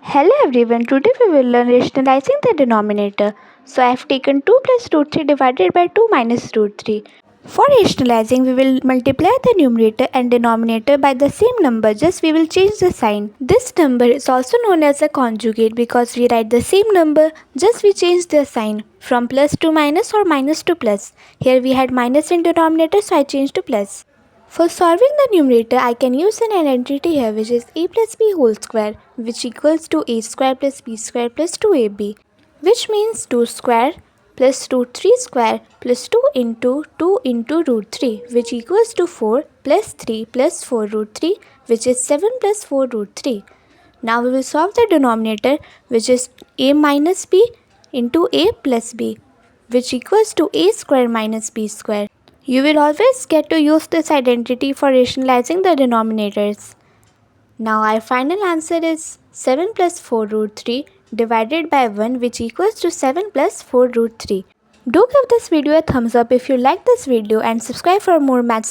Hello everyone, today we will learn rationalizing the denominator. So I have taken 2 plus root 3 divided by 2 minus root 3. For rationalizing, we will multiply the numerator and denominator by the same number, just we will change the sign. This number is also known as a conjugate because we write the same number, just we change the sign from plus to minus or minus to plus. Here we had minus in denominator, so I changed to plus. For solving the numerator, I can use an identity here which is a plus b whole square, which equals to a square plus b square plus 2ab, which means 2 square plus root 3 square plus 2 into root 3, which equals to 4 plus 3 plus 4 root 3, which is 7 plus 4 root 3. Now we will solve the denominator, which is a minus b into a plus b, which equals to a square minus b square. You will always get to use this identity for rationalizing the denominators. Now our final answer is 7 plus 4 root 3 divided by 1, which equals to 7 plus 4 root 3. Do give this video a thumbs up if you like this video and subscribe for more maths videos.